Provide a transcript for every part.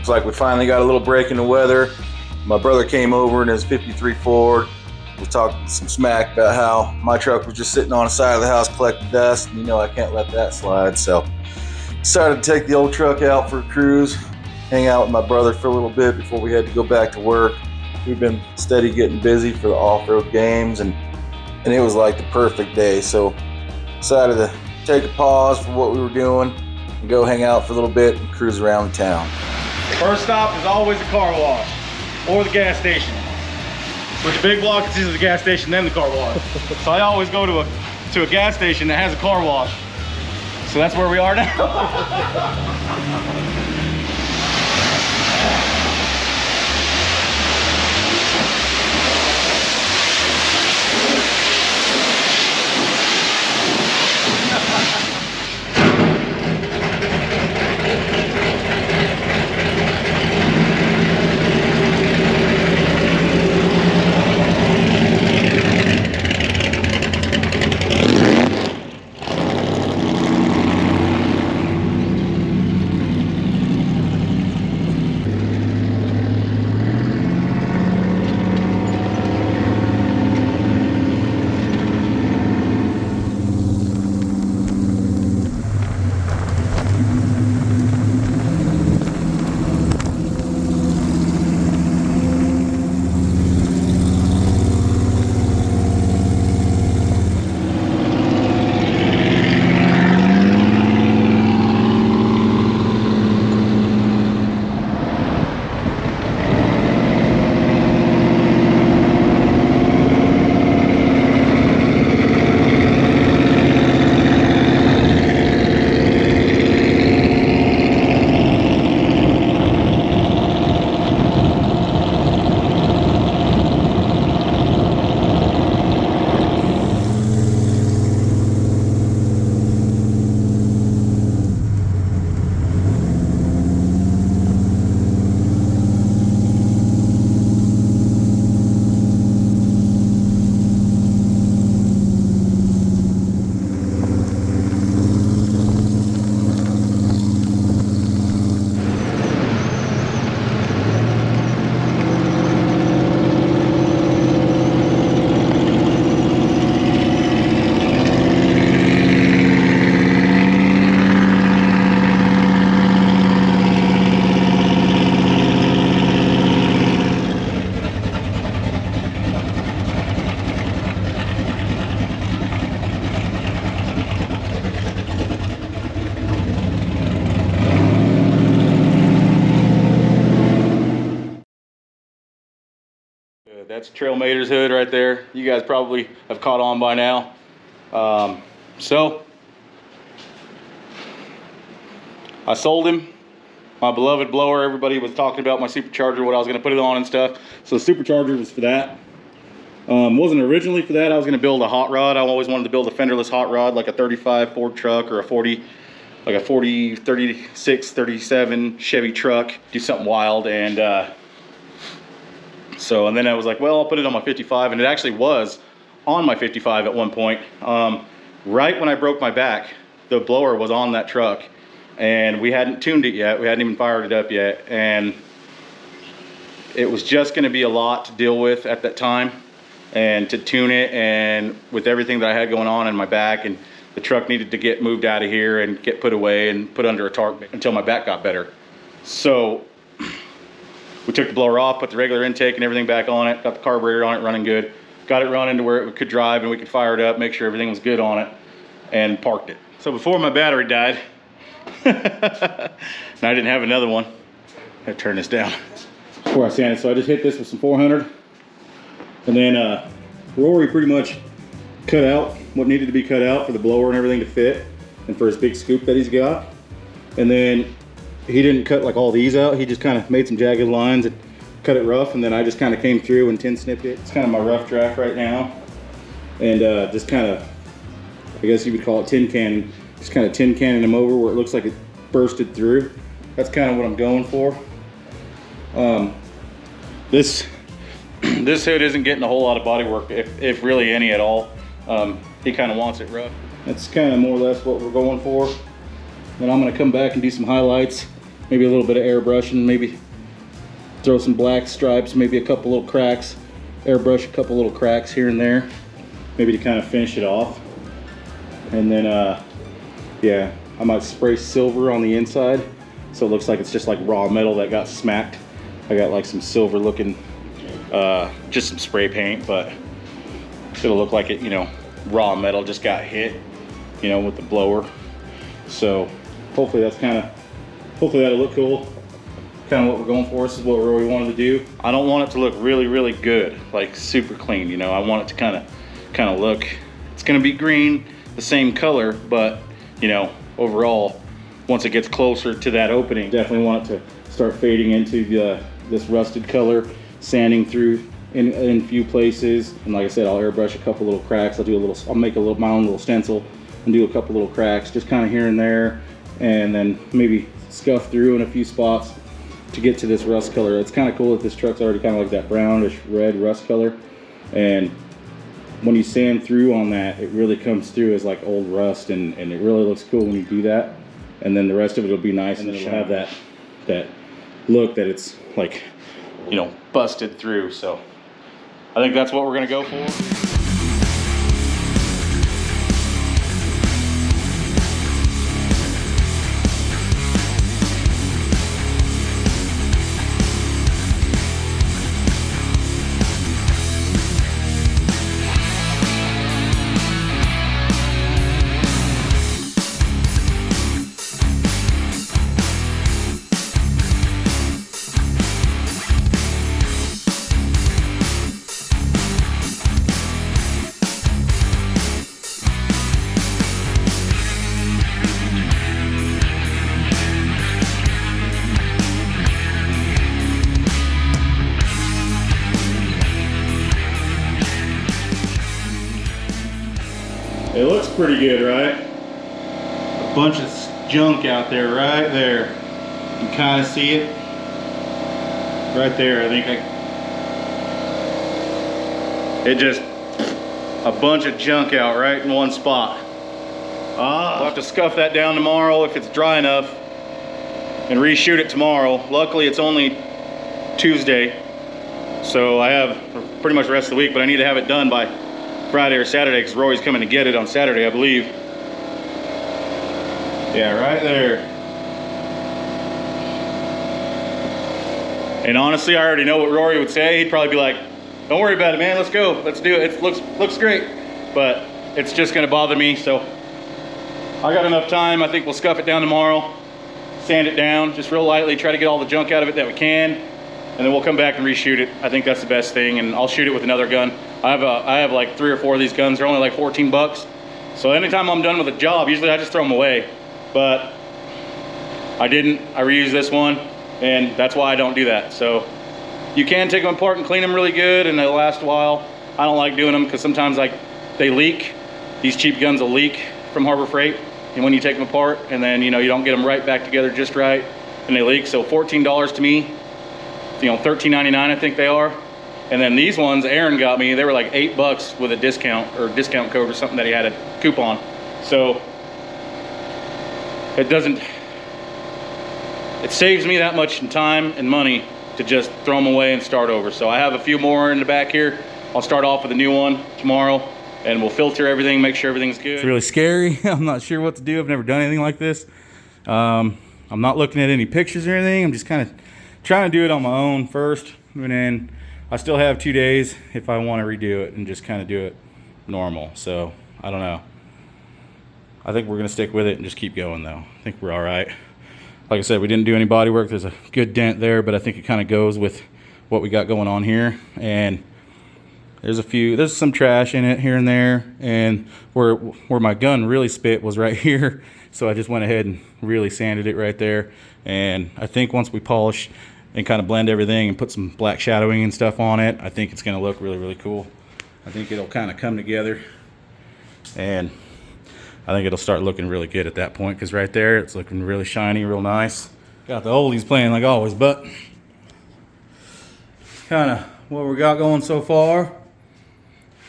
Looks like we finally got a little break in the weather. My brother came over in his 53 Ford. We talked some smack about how my truck was just sitting on the side of the house collecting dust. And you know I can't let that slide, so decided to take the old truck out for a cruise, hang out with my brother for a little bit before we had to go back to work. We've been steady getting busy for the off-road games, and it was like the perfect day, so decided to take a pause for what we were doing and go hang out for a little bit and cruise around town. First stop is always the car wash or the gas station. With the big block, it's usually the gas station, then the car wash. So I always go to a gas station that has a car wash. So that's where we are now. That's Trailmater's hood right there. You guys probably have caught on by now. So I sold him my beloved blower. Everybody was talking about my supercharger, what I was going to put it on and stuff. So the supercharger was for that. Wasn't originally for that. I was going to build a hot rod. I always wanted to build a fenderless hot rod, like a 35 Ford truck or a 40, like a 40, 36, 37 Chevy truck. Do something wild. And and then I was like, well, I'll put it on my 55, and it actually was on my 55 at one point. Right when I broke my back, the blower was on that truck, and we hadn't tuned it yet. We hadn't even fired it up yet, and it was just going to be a lot to deal with at that time, and to tune it, and with everything that I had going on in my back, and the truck needed to get moved out of here and get put away and put under a tarp until my back got better. So we took the blower off, put the regular intake and everything back on it, got the carburetor on it running good, got it running to where it could drive and we could fire it up, make sure everything was good on it, and parked it. So before my battery died, and I didn't have another one, I had to turn this down before I sanded. So I just hit this with some 400, and then Rory pretty much cut out what needed to be cut out for the blower and everything to fit, and for his big scoop that he's got. And then he didn't cut like all these out. He just kind of made some jagged lines and cut it rough, and then I just kind of came through and tin snipped it. It's kind of my rough draft right now, and just kind of, I guess you would call it tin canning. Just kind of tin canning them over where it looks like it bursted through. That's kind of what I'm going for. This hood isn't getting a whole lot of body work, if really any at all. He kind of wants it rough. That's kind of more or less what we're going for. Then I'm going to come back and do some highlights maybe a little bit of airbrushing, maybe throw some black stripes, maybe a couple little cracks, airbrush a couple little cracks here and there, maybe to kind of finish it off. And then yeah, I might spray silver on the inside so it looks like it's just like raw metal that got smacked. I got like some silver looking, just some spray paint, but it'll look like it, you know, raw metal just got hit, you know, with the blower. So hopefully that's hopefully that'll look cool. Kind of what we're going for. This is what we really wanted to do. I don't want it to look really, really good, like super clean, you know. I want it to kind of look, it's gonna be green, the same color, but you know, overall, once it gets closer to that opening, definitely want it to start fading into this rusted color, sanding through in a few places. And like I said, I'll airbrush a couple little cracks. I'll make my own little stencil and do a couple little cracks, just kind of here and there, and then maybe scuff through in a few spots to get to this rust color. It's kind of cool that this truck's already kind of like that brownish red rust color, and when you sand through on that, it really comes through as like old rust, and it really looks cool when you do that. And then the rest of it will be nice, and it'll have that look that it's like, you know, busted through. So I think that's what we're gonna go for. It looks pretty good, right? A bunch of junk out there, right there. You can kind of see it. Right there, I think it just, a bunch of junk out right in one spot. We'll have to scuff that down tomorrow if it's dry enough and reshoot it tomorrow. Luckily, it's only Tuesday, so I have pretty much the rest of the week, but I need to have it done by Friday or Saturday because Rorys coming to get it on Saturday, I believe. Yeah, right there. And honestly, I already know what Rory would say. He'd probably be like, "Don't worry about it, man. Let's go. Let's do it. It looks great." But it's just gonna bother me, so I got enough time. I think we'll scuff it down tomorrow, sand it down just real lightly, try to get all the junk out of it that we can, and then we'll come back and reshoot it. I think that's the best thing, and I'll shoot it with another gun. I have like 3 or 4 of these guns. They're only like 14 bucks. So anytime I'm done with a job, usually I just throw them away. But I didn't. I reused this one, and that's why I don't do that. So you can take them apart and clean them really good, and they'll last a while. I don't like doing them because sometimes they leak. These cheap guns will leak from Harbor Freight, and when you take them apart, and then you don't get them right back together just right, and they leak. So $14 to me, $13.99 I think they are. And then these ones Aaron got me, they were like 8 bucks with a discount or discount code or something that he had a coupon. So it saves me that much in time and money to just throw them away and start over. So I have a few more in the back here. I'll start off with a new one tomorrow, and we'll filter everything, make sure everything's good. It's really scary. I'm not sure what to do. I've never done anything like this. I'm not looking at any pictures or anything. I'm just kind of trying to do it on my own first, and then I still have 2 days if I want to redo it and just kind of do it normal. So I don't know. I think we're going to stick with it and just keep going though. I think we're all right. Like I said, we didn't do any body work. There's a good dent there, but I think it kind of goes with what we got going on here. And there's some trash in it here and there. And where my gun really spit was right here. So I just went ahead and really sanded it right there. And I think once we polish and kind of blend everything and put some black shadowing and stuff on it, I think it's going to look really, really cool. I think it'll kind of come together, and I think it'll start looking really good at that point, because right there it's looking really shiny, real nice. Got the oldies playing like always, but kind of what we got going so far.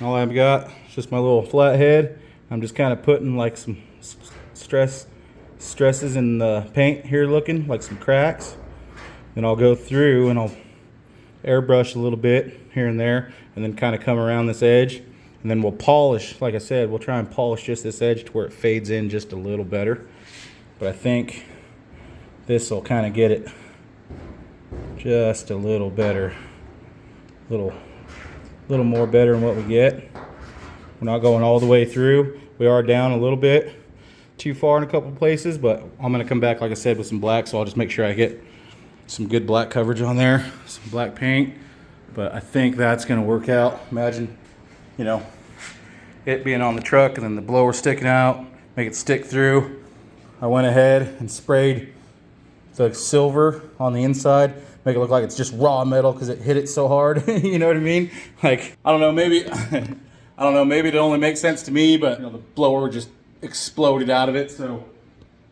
All I've got is just my little flathead. I'm just kind of putting like some stress stresses in the paint here looking like some cracks. Then I'll go through and I'll airbrush a little bit here and there, and then kind of come around this edge, and then we'll polish. Like I said, we'll try and polish just this edge to where it fades in just a little better. But I think this will kind of get it just a little better, little more better than what we get. We're not going all the way through. We are down a little bit too far in a couple places, but I'm gonna come back, like I said, with some black, so I'll just make sure I get some good black coverage on there, some black paint. But I think that's gonna work out. Imagine, you know, it being on the truck and then the blower sticking out, make it stick through. I went ahead and sprayed the silver on the inside, make it look like it's just raw metal because it hit it so hard. You know what I mean? Like, I don't know, maybe I don't know, maybe it only makes sense to me, but you know, the blower just exploded out of it, so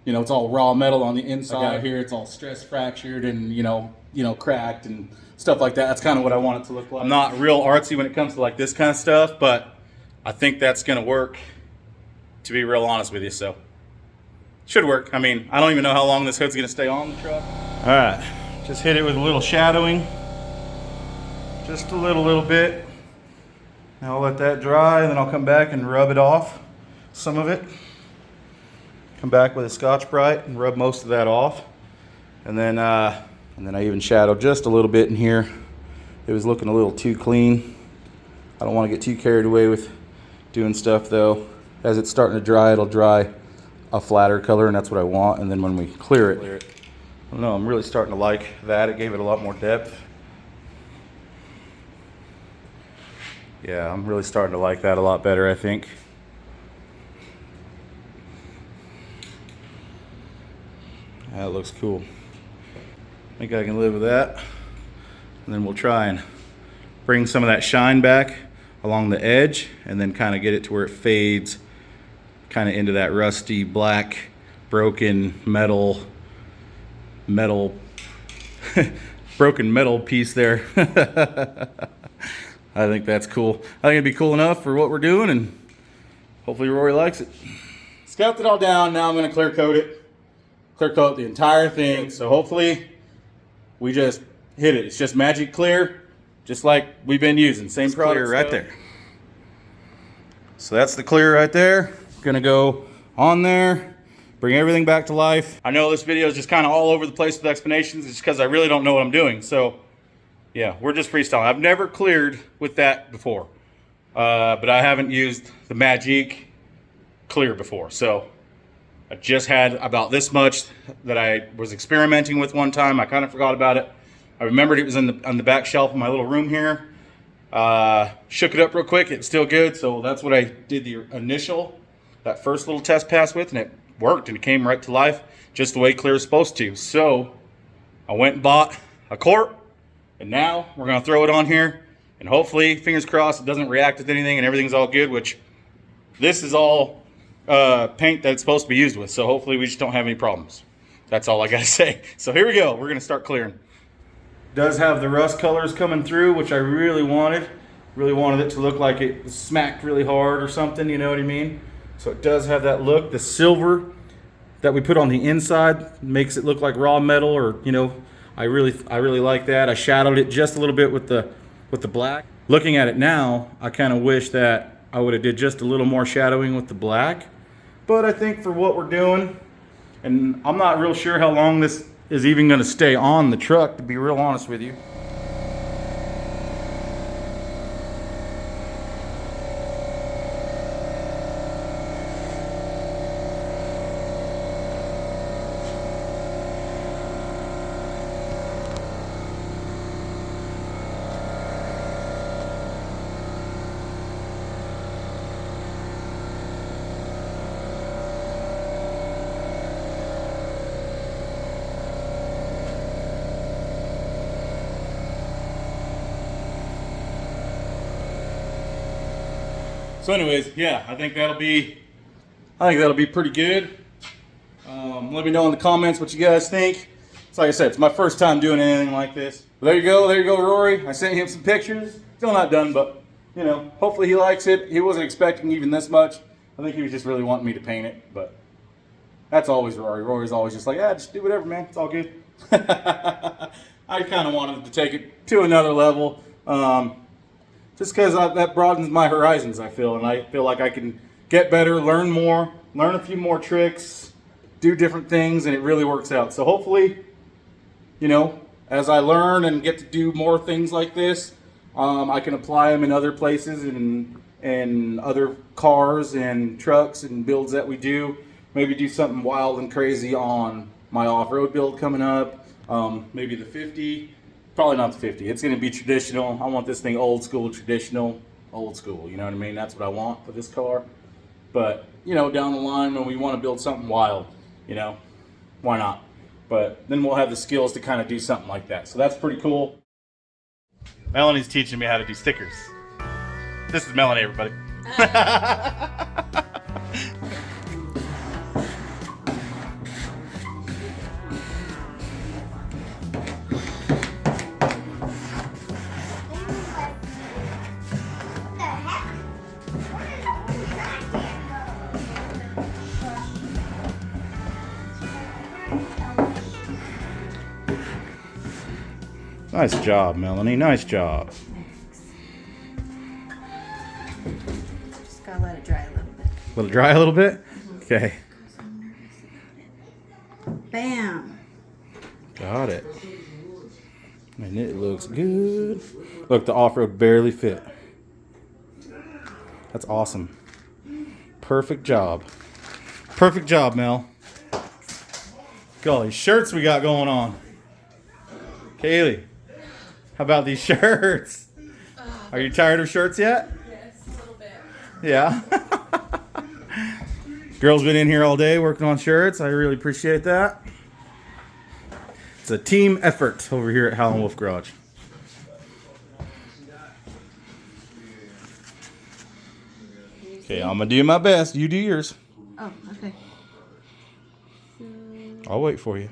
you know, it's all raw metal on the inside. Out here it's all stress fractured and you know cracked and stuff like that. That's kind of what I want it to look like. I'm not real artsy when it comes to like this kind of stuff, but I think that's gonna work, to be real honest with you. So should work. I mean, I don't even know how long this hood's gonna stay on the truck. All right, just hit it with a little shadowing, just a little bit. Now I'll let that dry, and then I'll come back and rub it off, some of it. Come back with a Scotch-Brite and rub most of that off. And then I even shadowed just a little bit in here. It was looking a little too clean. I don't want to get too carried away with doing stuff though. As it's starting to dry, it'll dry a flatter color, and that's what I want. And then when we clear it, I don't know, I'm really starting to like that. It gave it a lot more depth. Yeah, I'm really starting to like that a lot better, I think. That looks cool. I think I can live with that. And then we'll try and bring some of that shine back along the edge, and then kind of get it to where it fades kind of into that rusty black broken metal broken metal piece there. I think that's cool. I think it'd be cool enough for what we're doing, and hopefully Rory likes it. Scalped it all down. Now I'm going to clear coat it. Clear coat the entire thing. So hopefully we just hit it. It's just magic clear, just like we've been using. Same product right there. So that's the clear right there. Gonna go on there, bring everything back to life. I know this video is just kind of all over the place with explanations. It's because I really don't know what I'm doing. So yeah, we're just freestyling. I've never cleared with that before, but I haven't used the Magic clear before. So I just had about this much that I was experimenting with one time. I kind of forgot about it. I remembered it was on the back shelf of my little room here. Shook it up real quick. It's still good. So that's what I did that first little test pass with, and it worked, and it came right to life just the way clear is supposed to. So I went and bought a quart, and now we're going to throw it on here, and hopefully, fingers crossed, it doesn't react with anything and everything's all good, which this is all paint that it's supposed to be used with. So hopefully we just don't have any problems. That's all I got to say. So here we go. We're going to start clearing. Does have the rust colors coming through, which I really wanted. Really wanted it to look like it was smacked really hard or something, you know what I mean? So it does have that look. The silver that we put on the inside makes it look like raw metal, or you know, I really like that. I shadowed it just a little bit with the black. Looking at it now, I kind of wish that I would have did just a little more shadowing with the black. But I think for what we're doing, and I'm not real sure how long this is even going to stay on the truck, to be real honest with you. So anyways, yeah, I think that'll be pretty good. Let me know in the comments what you guys think. So like I said, it's my first time doing anything like this. But there you go, Rory. I sent him some pictures. Still not done, but you know, hopefully he likes it. He wasn't expecting even this much. I think he was just really wanting me to paint it, but That's always Rory. Rory's always just like, yeah, just do whatever, man. It's all good. I kind of wanted to take it to another level, just because that broadens my horizons, I feel. And I feel like I can get better, learn more, learn a few more tricks, do different things, and it really works out. So hopefully, you know, as I learn and get to do more things like this, I can apply them in other places and other cars and trucks and builds that we do. Maybe do something wild and crazy on my off-road build coming up. Maybe the 50, probably not the 50. It's going to be traditional. I want this thing old school, traditional, old school. You know what I mean? That's what I want for this car. But, you know, down the line when we want to build something wild, you know, why not? But then we'll have the skills to kind of do something like that. So that's pretty cool. Melanie's teaching me how to do stickers. This is Melanie, everybody. Nice job, Melanie. Nice job. Just gotta let it dry a little bit. Let it dry a little bit? Okay. Bam! Got it. And it looks good. Look, the off-road barely fit. That's awesome. Perfect job. Perfect job, Mel. Look at all these shirts we got going on. Kaylee, how about these shirts? Are you tired of shirts yet? Yes, a little bit. Yeah. Girls been in here all day working on shirts. I really appreciate that. It's a team effort over here at Howlin' Wolf Garage. Okay, I'm gonna do my best. You do yours. Oh, okay. I'll wait for you.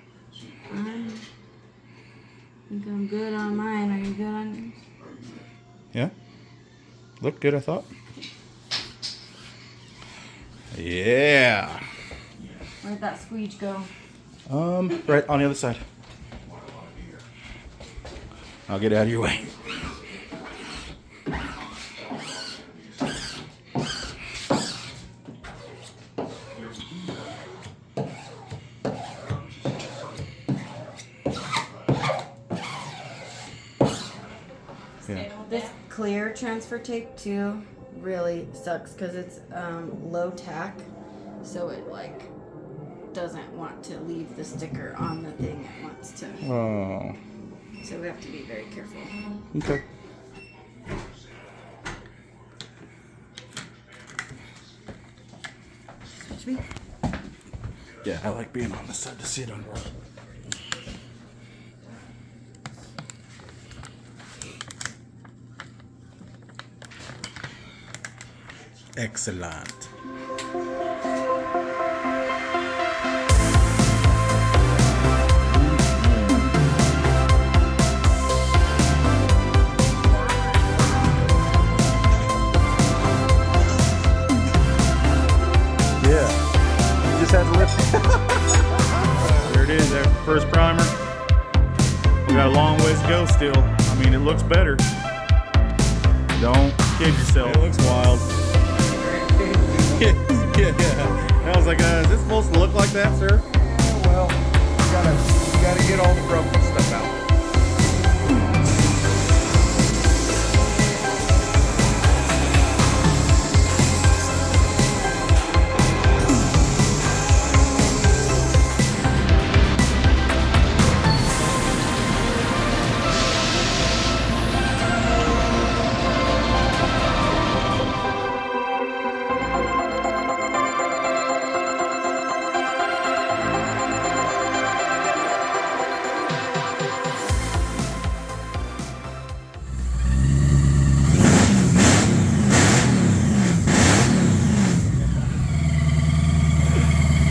I think I'm good on mine. Are you good on yours? Yeah. Looked good, I thought. Yeah. Where'd that squeege go? Right on the other side. I'll get out of your way. Yeah. This clear transfer tape too really sucks because it's low tack, so it like doesn't want to leave the sticker on the thing it wants to. Oh. So we have to be very careful. Okay. Excuse me. Yeah, I like being on the side to sit under. Excellent. Yeah, you just had to lift. There it is, that first primer. We got a long ways to go still. I mean, it looks better. Don't kid yourself. It looks wild. Yeah. I was like, is this supposed to look like that, sir? Well, you gotta get all the broken stuff out.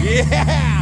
Yeah!